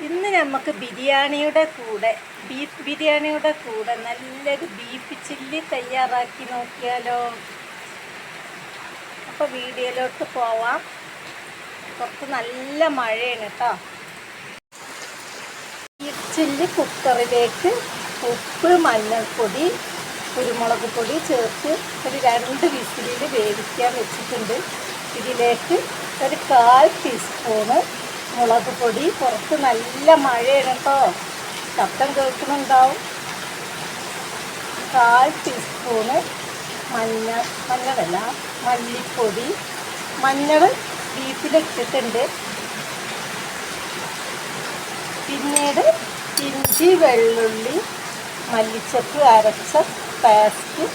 ഇന്ന് നമുക്ക് ബീഫ് ബിരിയാണിയുടെ കൂടെ നല്ലൊരു ബീഫ് ചില്ലി തയ്യാറാക്കി നോക്കിയാലോ. അപ്പോൾ വീഡിയോയിലോട്ട് പോവാം. പുറത്ത് നല്ല മഴയാണ് കേട്ടോ. ബീഫ് ചില്ലി കുക്കറിലേക്ക് ഉപ്പ്, മഞ്ഞൾപ്പൊടി, കുരുമുളക് പൊടി ചേർത്ത് ഒരു 2 വിസിലിൽ വേവിക്കാൻ വെച്ചിട്ടുണ്ട്. ഇതിലേക്ക് ഒരു 1/4 ടീസ്പൂണ് മുളക് പൊടി. പുറത്ത് നല്ല മഴയാണ് കേട്ടോ, ശബ്ദം കേൾക്കുന്നുണ്ടാവും. 1/4 ടീസ്പൂണ് മല്ലിപ്പൊടി. മഞ്ഞൾ ബീഫിലിട്ടിട്ടുണ്ട്. പിന്നീട് ഇഞ്ചി, വെള്ളുള്ളി, മല്ലിച്ചപ്പ് അരച്ച പേസ്റ്റ്,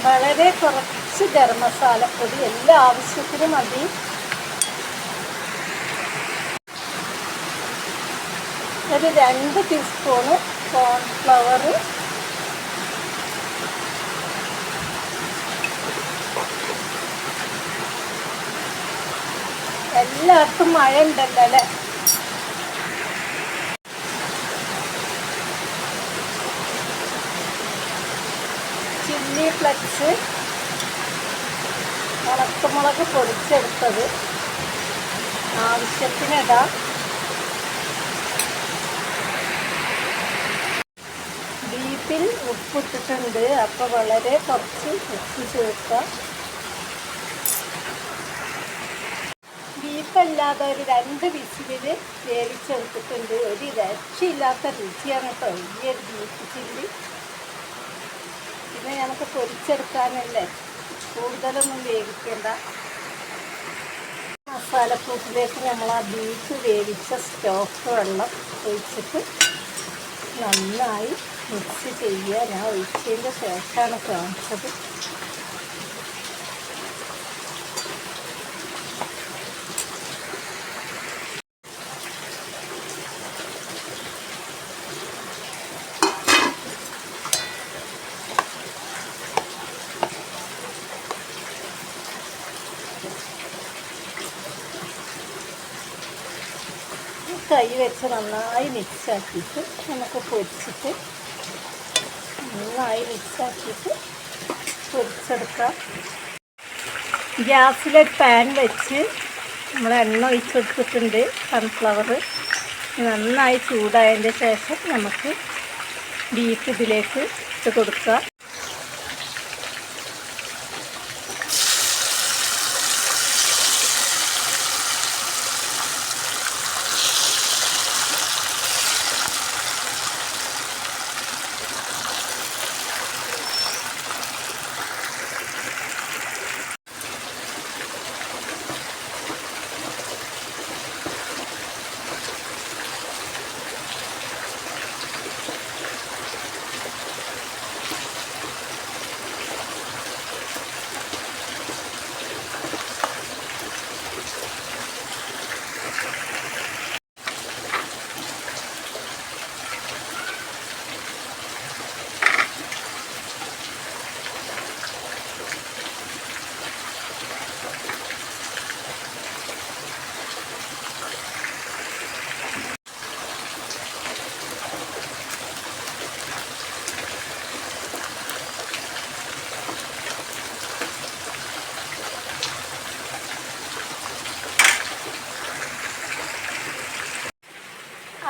വളരെ കുറച്ച് ഗരം മസാലപ്പൊടി, എല്ലാ ആവശ്യത്തിനും മതി. ഒരു 2 ടീസ്പൂണ് കോൺഫ്ലവർ, എല്ലാവർക്കും മഴ ഉണ്ടല്ലോ അല്ലേ. ചില്ലി ഫ്ലെക്സ്, ഉണക്കമുളക് പൊടിച്ചെടുത്തത് ആവശ്യത്തിനിടാം. ബീഫിൽ ഉപ്പിട്ടിട്ടുണ്ട്, അപ്പോൾ വളരെ കുറച്ച് ഉപ്പ് ചേർക്കാം. ബീഫല്ലാതെ ഒരു 2 വിസിലിൽ വേവിച്ചെടുത്തിട്ടുണ്ട്. ഒരു രക്ഷയില്ലാത്ത രുചിയാണ് കേട്ടോ ഈ ഒരു ബീഫ് ചില്ലി. പിന്നെ നമുക്ക് പൊരിച്ചെടുക്കാനല്ലേ, കൂടുതലൊന്നും വേവിക്കേണ്ട. മസാലക്കൂട്ടിലേക്ക് നമ്മൾ ആ ബീഫ് വേവിച്ച സ്റ്റോക്ക് വെള്ളം ഒഴിച്ചിട്ട് നന്നായി മിക്സ് ചെയ്യുക. ഞാൻ ഒഴിച്ചതിൻ്റെ ശേഷമാണ് കാണിച്ചത്. കൈ വെച്ച് നന്നായി മിക്സാക്കിയിട്ട് നമുക്ക് പൊരിച്ചിട്ട് നന്നായി മിക്സാക്കിയിട്ട് പൊരിച്ചെടുക്കാം. ഗ്യാസിലൊരു പാൻ വെച്ച് നമ്മൾ എണ്ണ ഒഴിച്ചെടുത്തിട്ടുണ്ട്. സൺഫ്ലവർ നന്നായി ചൂടായതിൻ്റെ ശേഷം നമുക്ക് ബീഫ് ഇതിലേക്ക് ഇട്ട് കൊടുക്കാം.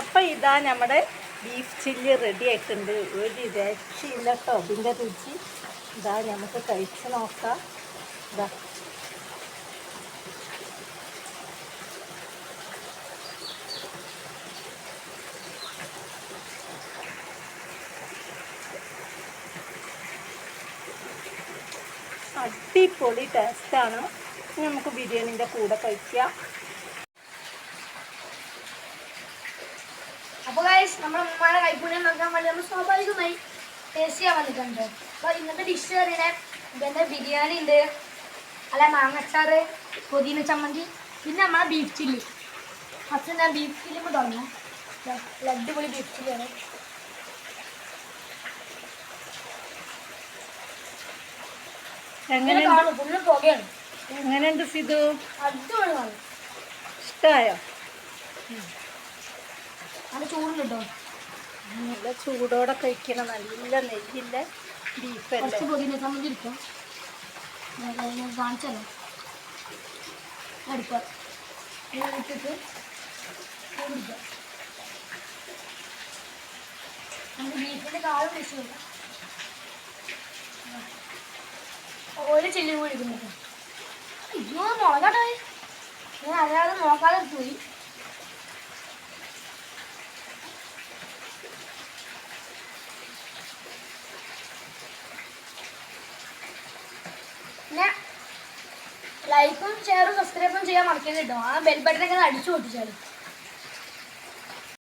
അപ്പോൾ ഇതാ നമ്മുടെ ബീഫ് ചില്ലി റെഡി ആയിട്ടുണ്ട്. ഒരു രക്ഷയില്ല കേട്ടോ ഇതിൻ്റെ രുചി. ഇതാ നമുക്ക് കഴിച്ച് നോക്കാം. ഇതാ അടിപൊളി ടേസ്റ്റാണ്. നമുക്ക് ബിരിയാണീൻ്റെ കൂടെ കഴിക്കാം. അപ്പോൾ ഗൈസ്, നമ്മുടെ ഉമ്മയുടെ കൈപ്പുണ്യം നോക്കാൻ വേണ്ടി നമ്മൾ സ്വാഭാവികമായി ടേസ്റ്റ് ചെയ്യാൻ വന്നിട്ടുണ്ട്. അപ്പോൾ ഇന്നത്തെ ഡിഷ് പറയുന്നത് ഇതെൻ്റെ ബിരിയാണി ഉണ്ട്, അല്ല മാങ്ങച്ചാറ്, പുതിന ചമ്മന്തി, പിന്നെ നമ്മളെ ബീഫ് ചില്ലി. ഫസ്റ്റ് ഞാൻ ബീഫ് ചില്ലി തുടങ്ങാം. അടിപൊളി ബീഫ് ചില്ലിയാണ്. എങ്ങനെ ഫുള്ള് പുകയാണ്. എങ്ങനെയുണ്ട് സിധു? അടിപൊളിയാണ്. ഇഷ്ടമായോ? നല്ല ചൂടുണ്ട് കേട്ടോ. നല്ല ചൂടോടെ കഴിക്കണം. നല്ല നെയ്യില്ല ബീഫല്ലേ. കുറച്ച് പൊതിനെ സംബന്ധിച്ചിരിക്കും കാണിച്ചല്ലോ. അടുപ്പ ഇട്ടിട്ട് കുടിക്കാം. നമുക്ക് ബീഫിൻ്റെ കാലും വിഷയമില്ല. ഒരു ചില്ലി കൂടി ഇടുന്നത്. അയ്യോ മുളകാട്ടോ, ഞാൻ അറിയാതെ നോക്കാതെ പോയി. പിന്നെ ലൈക്കും ഷെയറും സബ്സ്ക്രൈബും ചെയ്യാൻ മറക്കരുത് കേട്ടോ. ആ ബെൽ ബട്ടനൊക്കെ അടിച്ചു പൊട്ടിച്ചാലും.